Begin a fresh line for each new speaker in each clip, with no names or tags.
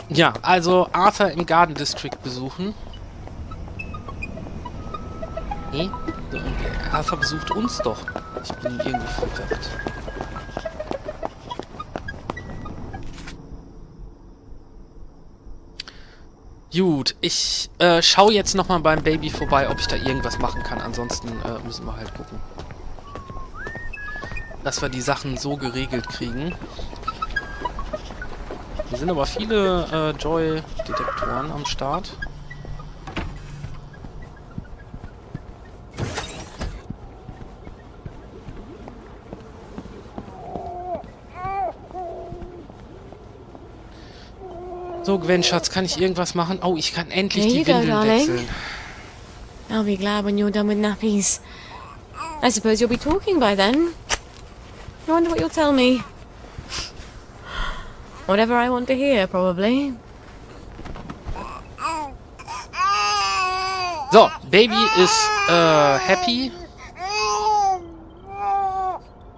Ja, also Arthur im Garden District besuchen. Nee, Arthur besucht uns doch. Ich bin irgendwie verwirrt. Gut, ich schaue jetzt nochmal beim Baby vorbei, ob ich da irgendwas machen kann. Ansonsten müssen wir halt gucken, dass wir die Sachen so geregelt kriegen. Hier sind aber viele Joy-Detektoren am Start. So, Gwen, Schatz, kann ich irgendwas machen? Oh, ich kann endlich die Windeln wechseln.
I'll be glad when you're done with nappies. I suppose you'll be talking by then. I wonder what you'll tell me. Whatever I want to hear, probably.
So, Baby ist happy.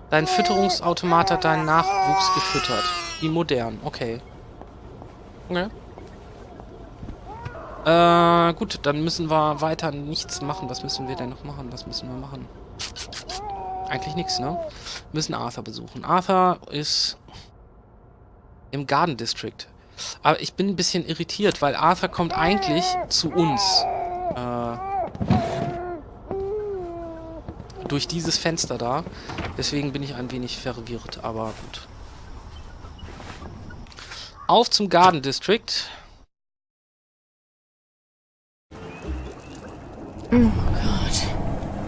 Dein Fütterungsautomat hat deinen Nachwuchs gefüttert. Wie modern, okay. Okay. Gut, dann müssen wir weiter nichts machen. Was müssen wir denn noch machen? Was müssen wir machen? Eigentlich nichts, ne? Wir müssen Arthur besuchen. Arthur ist im Garden District. Aber ich bin ein bisschen irritiert, weil Arthur kommt eigentlich zu uns. Durch dieses Fenster da. Deswegen bin ich ein wenig verwirrt, aber gut. Auf zum Garden District.
Oh God.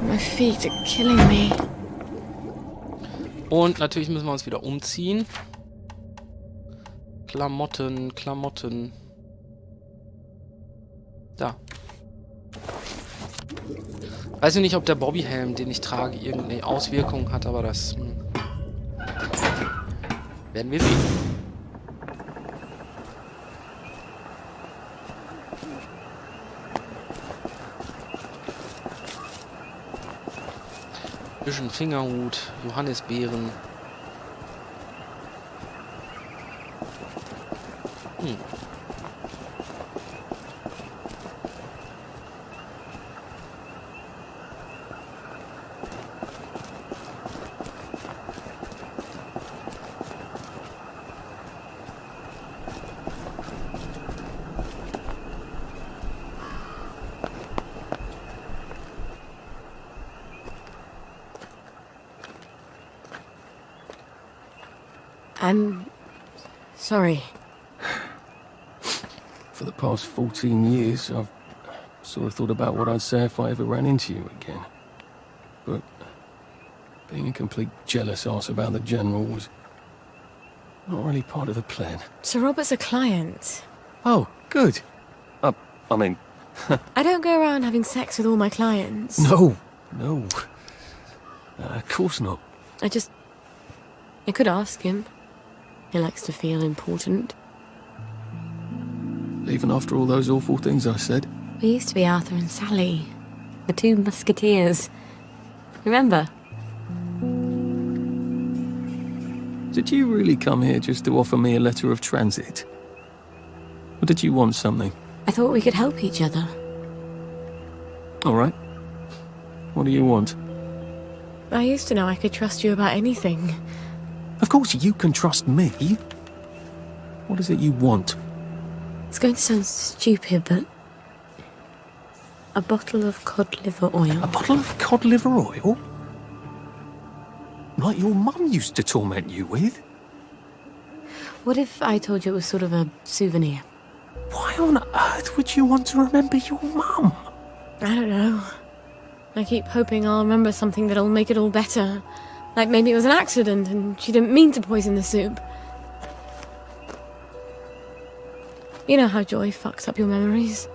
My feet are killing me.
Und natürlich müssen wir uns wieder umziehen. Klamotten, Klamotten. Da. Weiß ich nicht, ob der Bobbyhelm, den ich trage, irgendeine Auswirkung hat, aber das werden wir sehen. Bisschen Fingerhut, Johannisbeeren.
I'm sorry.
For the past 14 years, I've sort of thought about what I'd say if I ever ran into you again. But being a complete jealous ass about the General was not really part of the plan.
Sir Robert's a client.
Oh, good. I mean...
I don't go around having sex with all my clients.
No. Of course not.
I could ask him. He likes to feel important.
Even after all those awful things I said.
We used to be Arthur and Sally. The two musketeers. Remember?
Did you really come here just to offer me a letter of transit? Or did you want something?
I thought we could help each other.
All right. What do you want?
I used to know I could trust you about anything.
Of course you can trust me. What is it you want?
It's going to sound stupid, but... a bottle of cod liver oil.
A bottle of cod liver oil? Like your mum used to torment you with?
What if I told you it was sort of a souvenir?
Why on earth would you want to remember your mum?
I don't know. I keep hoping I'll remember something that'll make it all better. Like maybe it was an accident and she didn't mean to poison the soup. You know how joy fucks up your memories.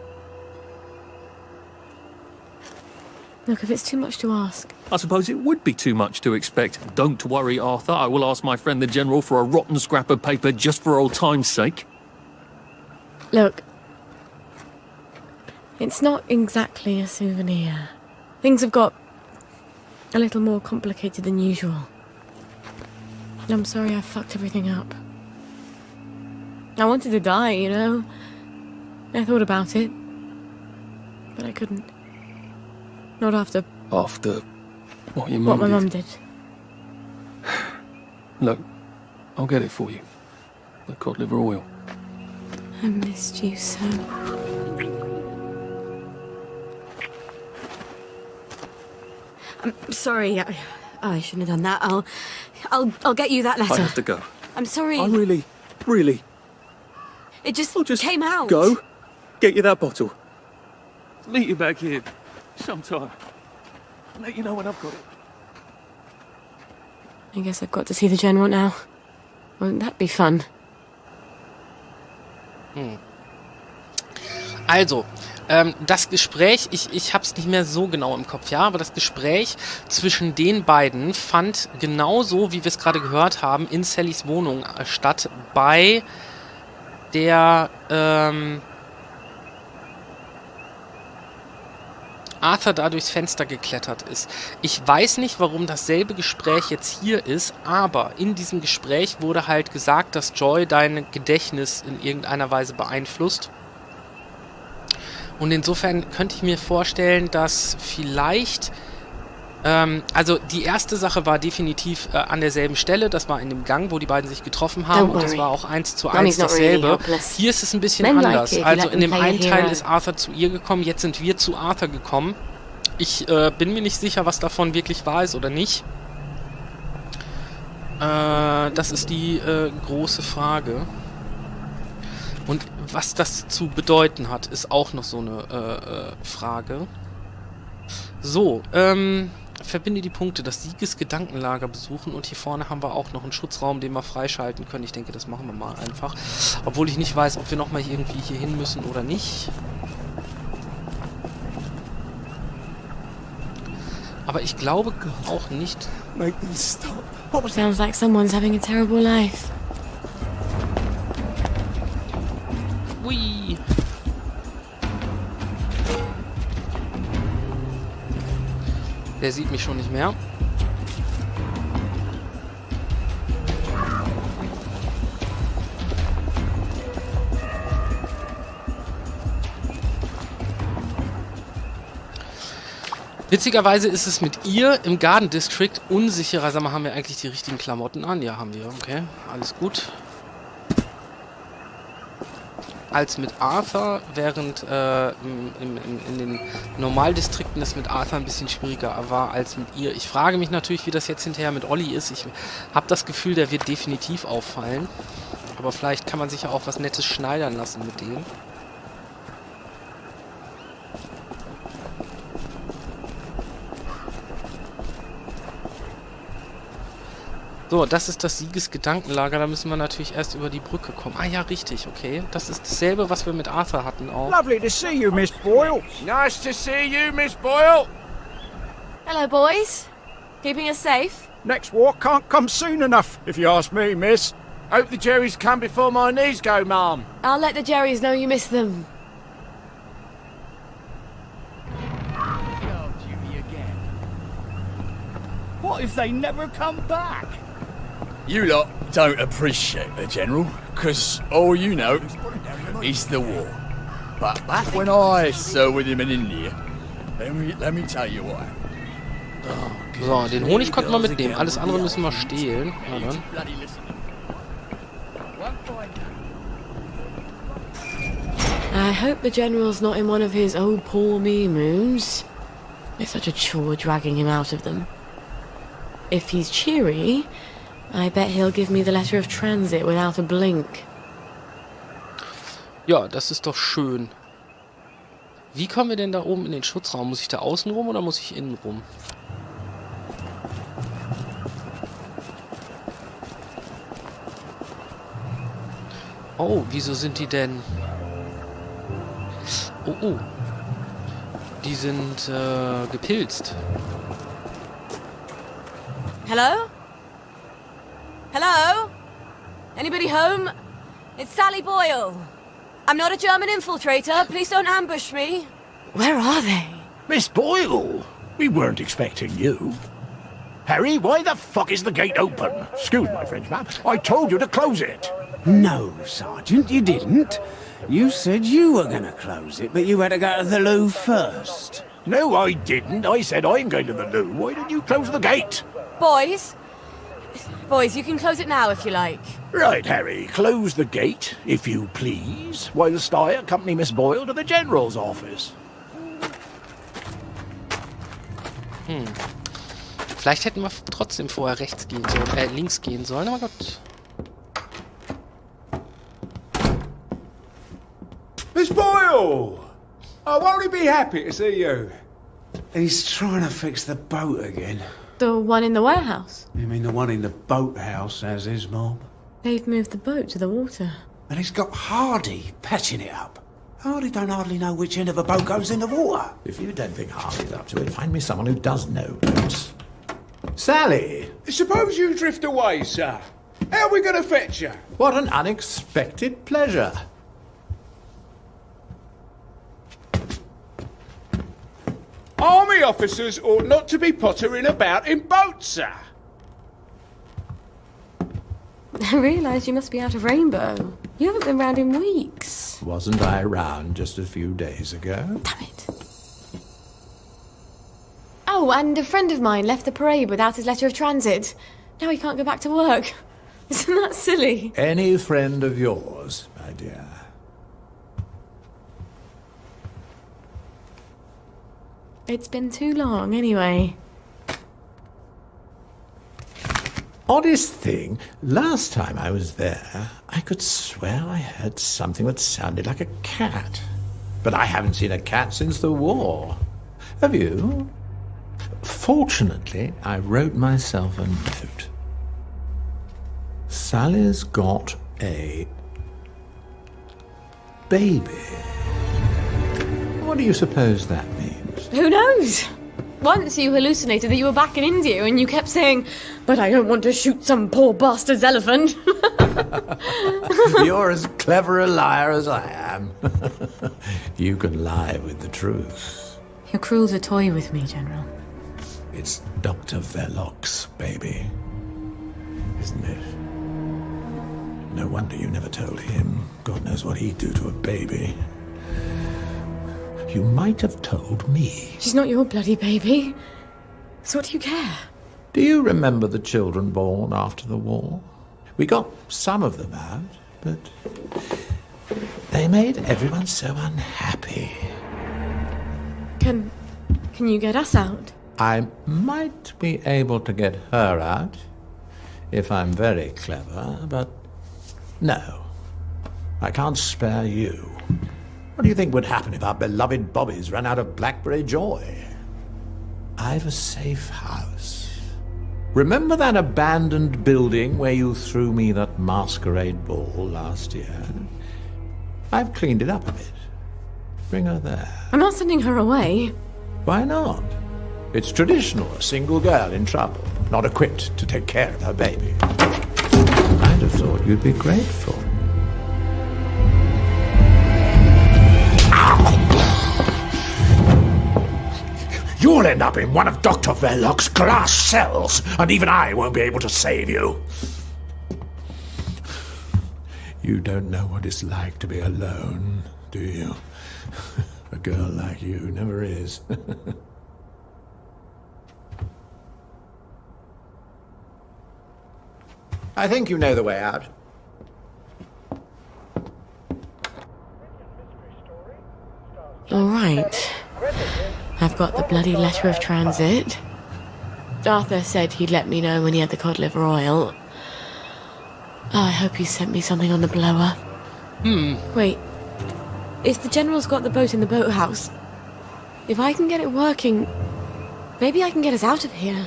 Look, if it's too much to ask...
I suppose it would be too much to expect. Don't worry, Arthur. I will ask my friend the General for a rotten scrap of paper just for old time's sake.
Look. It's not exactly a souvenir. Things have got a little more complicated than usual. And I'm sorry I fucked everything up. I wanted to die, you know. I thought about it. But I couldn't. Not after
After what your
what my
mum
mum
did.
did.
Look, I'll get it for you. The cod liver oil.
I missed you so. I'm sorry. I shouldn't have done that. I'll get you that letter.
I have to go.
I'm sorry.
I really...
It just
I'll just
came out.
go, get you that bottle. Meet you back here sometime. Let you know when I've got it.
I guess I've got to see the General now. Won't that be fun?
Also, das Gespräch, ich habe es nicht mehr so genau im Kopf, ja, aber das Gespräch zwischen den beiden fand genauso, wie wir es gerade gehört haben, in Sallys Wohnung statt, bei der Arthur da durchs Fenster geklettert ist. Ich weiß nicht, warum dasselbe Gespräch jetzt hier ist, aber in diesem Gespräch wurde halt gesagt, dass Joy dein Gedächtnis in irgendeiner Weise beeinflusst. Und insofern könnte ich mir vorstellen, dass vielleicht, also die erste Sache war definitiv an derselben Stelle, das war in dem Gang, wo die beiden sich getroffen haben, und das war auch 1:1 dasselbe. Hier ist es ein bisschen anders. Also in dem einen Teil ist Arthur zu ihr gekommen, jetzt sind wir zu Arthur gekommen. Ich bin mir nicht sicher, was davon wirklich wahr ist oder nicht. Das ist die große Frage. Und was das zu bedeuten hat, ist auch noch so eine Frage. So, verbinde die Punkte, das Siegesgedankenlager besuchen, und hier vorne haben wir auch noch einen Schutzraum, den wir freischalten können. Ich denke, das machen wir mal einfach. Obwohl ich nicht weiß, ob wir nochmal irgendwie hier hin müssen oder nicht. Aber ich glaube auch nicht.
Sounds like someone's having a terrible life.
Ui. Der sieht mich schon nicht mehr. Witzigerweise ist es mit ihr im Garden District unsicherer. Sag mal, haben wir eigentlich die richtigen Klamotten an? Ja, haben wir. Okay, alles gut. Als mit Arthur, während in den Normaldistrikten das mit Arthur ein bisschen schwieriger war als mit ihr. Ich frage mich natürlich, wie das jetzt hinterher mit Olli ist. Ich habe das Gefühl, der wird definitiv auffallen. Aber vielleicht kann man sich ja auch was Nettes schneidern lassen mit dem. So, das ist das Siegesgedankenlager. Da müssen wir natürlich erst über die Brücke kommen. Ah ja, richtig, okay. Das ist dasselbe, was wir mit Arthur hatten auch.
Lovely to see you, Miss Boyle.
Nice to see you, Miss Boyle.
Hello, boys. Keeping us safe?
Next walk can't come soon enough, if you ask me, miss.
Hope the Jerrys come before my knees go, ma'am.
I'll let the Jerrys know you miss them.
What if they never come back?
You lot don't appreciate the General, because all you know is the war. But back when I served with him in India, let me tell you what happened.
So, den Honig konnten wir mitnehmen. Alles andere müssen wir stehlen. Na dann.
I hope the General's not in one of his oh poor me moods. It's such a chore dragging him out of them. If he's cheery, I bet he'll give me the letter of transit without a blink.
Ja, das ist doch schön. Wie kommen wir denn da oben in den Schutzraum? Muss ich da außen rum oder muss ich innen rum? Oh, wieso sind die denn... Oh, oh. Die sind gepilzt.
Hello? Hello? Anybody home? It's Sally Boyle. I'm not a German infiltrator. Please don't ambush me. Where are they?
Miss Boyle, we weren't expecting you. Harry, why the fuck is the gate open? Excuse my French, ma'am. I told you to close it.
No, Sergeant, you didn't. You said you were going to close it, but you had to go to the loo first.
No, I didn't. I said I'm going to the loo. Why didn't you close the gate?
Boys, you can close it now if you like.
Right, Harry, close the gate, if you please, whilst I accompany Miss Boyle to the General's office.
Vielleicht hätten wir trotzdem vorher links gehen sollen, aber gut.
Miss Boyle! Oh, won't he be happy to see you?
He's trying to fix the boat again.
The one in the warehouse?
You mean the one in the boathouse, as his mom?
They've moved the boat to the water.
And he's got Hardy patching it up. Hardy don't hardly know which end of a boat goes in the water.
If you don't think Hardy's up to it, find me someone who does know boats. Sally!
Suppose you drift away, sir. How are we going to fetch you?
What an unexpected pleasure.
Army officers ought not to be pottering about in boats, sir.
I realise you must be out of Rainbow. You haven't been round in weeks.
Wasn't I around just a few days ago?
Damn it. Oh, and a friend of mine left the parade without his letter of transit. Now he can't go back to work. Isn't that silly?
Any friend of yours, my dear.
It's been too long, anyway.
Oddest thing, last time I was there, I could swear I heard something that sounded like a cat. But I haven't seen a cat since the war. Have you? Fortunately, I wrote myself a note. Sally's got a baby. What do you suppose that means?
Who knows? Once you hallucinated that you were back in India and you kept saying, "But I don't want to shoot some poor bastard's elephant."
You're as clever a liar as I am. You can lie with the truth.
You're cruel as a toy with me, General.
It's Dr. Verloc's baby, isn't it? No wonder you never told him. God knows what he'd do to a baby. You might have told me.
She's not your bloody baby. So what do you care?
Do you remember the children born after the war? We got some of them out, but they made everyone so unhappy.
Can you get us out?
I might be able to get her out if I'm very clever, but no, I can't spare you. What do you think would happen if our beloved Bobbies ran out of Blackberry Joy? I've a safe house. Remember that abandoned building where you threw me that masquerade ball last year? I've cleaned it up a bit. Bring her there.
I'm not sending her away.
Why not? It's traditional, a single girl in trouble, not equipped to take care of her baby. I'd have thought you'd be grateful.
You'll end up in one of Dr. Verloc's glass cells, and even I won't be able to save you.
You don't know what it's like to be alone, do you? A girl like you never is. I think you know the way out.
All right. I've got the bloody letter of transit. Arthur said he'd let me know when he had the cod liver oil. Oh, I hope he sent me something on the blower. Wait. If the General's got the boat in the boathouse, if I can get it working, maybe I can get us out of here.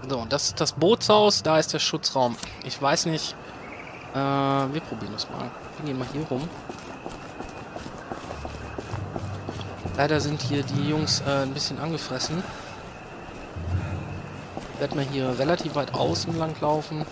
So, das ist das Bootshaus, da ist der Schutzraum. Ich weiß nicht. Wir probieren das mal. Wir gehen mal hier rum. Leider sind hier die Jungs ein bisschen angefressen. Werden wir hier relativ weit außen lang laufen.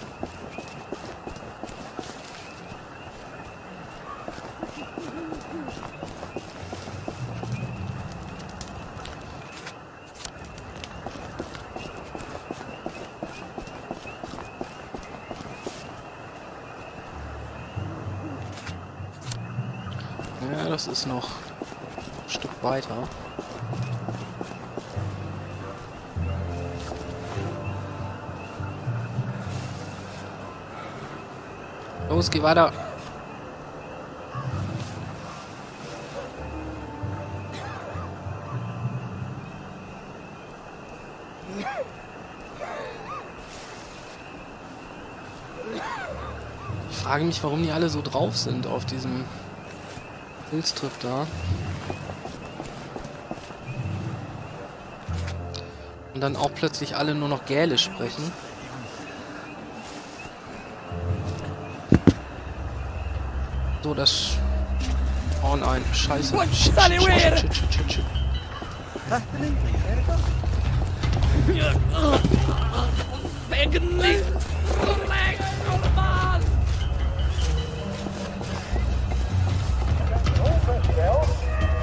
Ja, das ist noch ein Stück weiter. Los, geh weiter. Ich frage mich, warum die alle so drauf sind auf diesem Bildstrip da. Und dann auch plötzlich alle nur noch Gälisch sprechen. So, das... Oh nein, scheiße. Shit.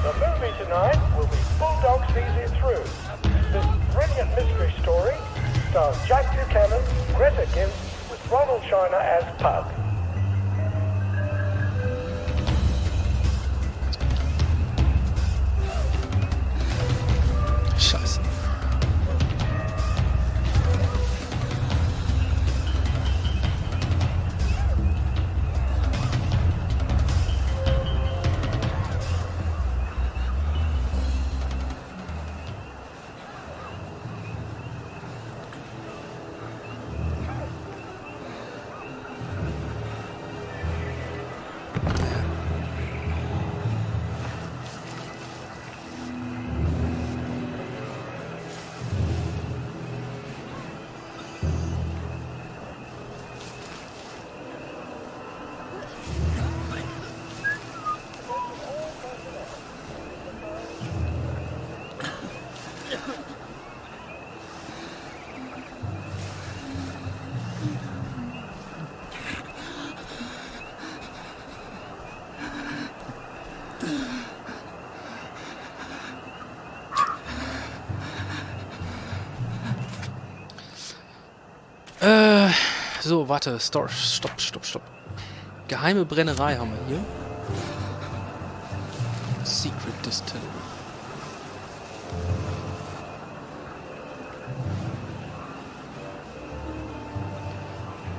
The movie tonight will be Bulldog Sees It Through. This brilliant mystery story stars Jack Buchanan, Greta Gibbs, with Ronald China as Pug.
Scheiße. So, warte, stopp. Geheime Brennerei haben wir hier. Secret Distillery.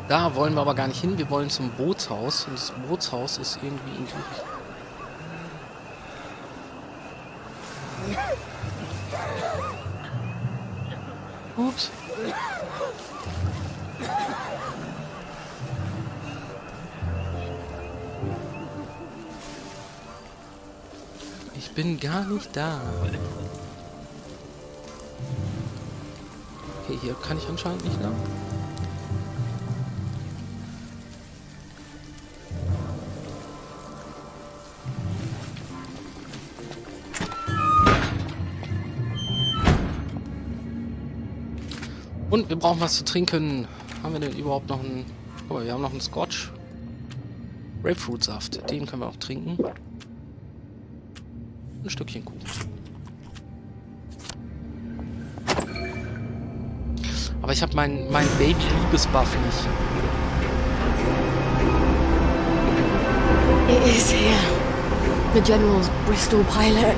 Da wollen wir aber gar nicht hin, wir wollen zum Bootshaus. Und das Bootshaus ist irgendwie in die... Ups. Ich bin gar nicht da. Okay, hier kann ich anscheinend nicht lang. Und wir brauchen was zu trinken. Haben wir denn überhaupt noch einen... Oh, wir haben noch einen Scotch. Grapefruitsaft. Den können wir auch trinken. Ein Stückchen Kuchen. Aber ich habe mein Baby-Liebesbuff nicht.
It is here. The General's Bristol pilot.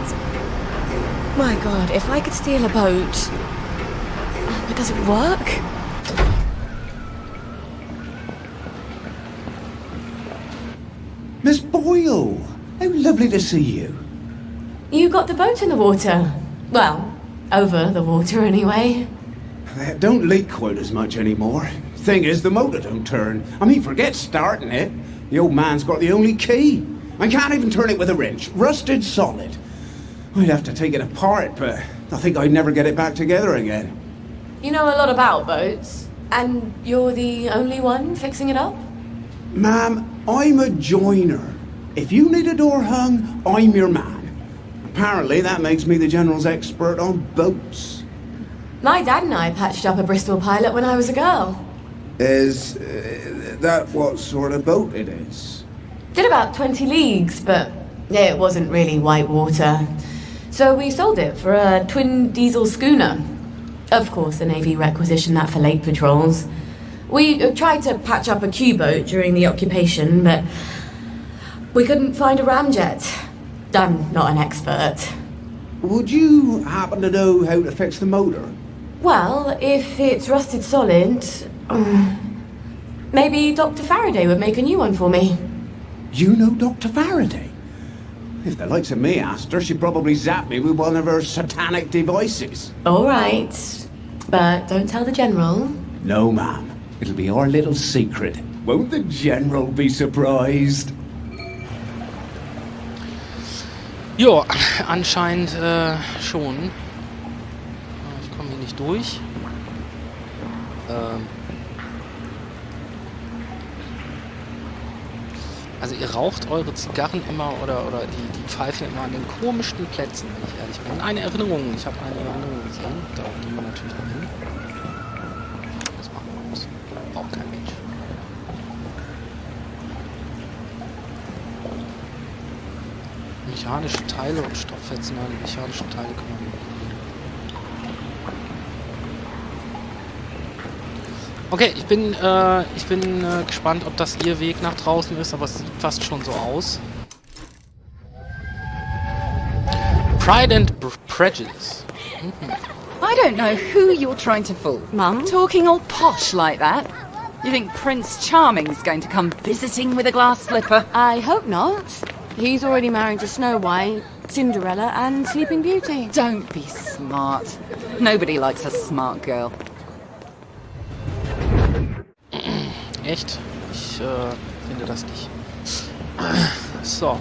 My God, if I could steal a boat... But does it work?
Miss Boyle! How lovely to see you.
You got the boat in the water. Well, over the water anyway.
It don't leak quite as much anymore. Thing is, the motor don't turn. I mean, forget starting it. The old man's got the only key. I can't even turn it with a wrench. Rusted solid. I'd have to take it apart, but I think I'd never get it back together again.
You know a lot about boats, and you're the only one fixing it up?
Ma'am, I'm a joiner. If you need a door hung, I'm your man. Apparently that makes me the General's expert on boats.
My dad and I patched up a Bristol pilot when I was a girl.
Is that what sort of boat it is?
Did about 20 leagues, but it wasn't really white water. So we sold it for a twin diesel schooner. Of course, the Navy requisitioned that for lake patrols. We tried to patch up a Q-boat during the occupation, but we couldn't find a ramjet. I'm not an expert.
Would you happen to know how to fix the motor?
Well, if it's rusted solid, maybe Dr. Faraday would make a new one for me.
You know Dr. Faraday? If the likes of me asked her, she'd probably zap me with one of her satanic devices.
All right, but don't tell the General.
No, ma'am. It'll be our little secret. Won't the General be surprised?
Jo, anscheinend schon. Ich komme hier nicht durch. Also ihr raucht eure Zigarren immer oder die Pfeifen immer an den komischsten Plätzen, wenn ich ehrlich bin. Eine Erinnerung, ich habe eine Erinnerung gesehen. Da gehen wir natürlich noch hin. Das machen wir aus. Braucht kein Mensch. Mechanische Teile und Stofffetzen, die mechanischen Teile können wir. Okay, ich bin gespannt, ob das ihr Weg nach draußen ist, aber es sieht fast schon so aus. Pride and Prejudice.
I don't know who you're trying to fool.
Mum?
Talking all posh like that. You think Prince Charming's going to come visiting with a glass slipper?
I hope not. He's already married to Snow White, Cinderella and Sleeping Beauty.
Don't be smart. Nobody likes a smart girl.
Echt? Ich finde das nicht. So.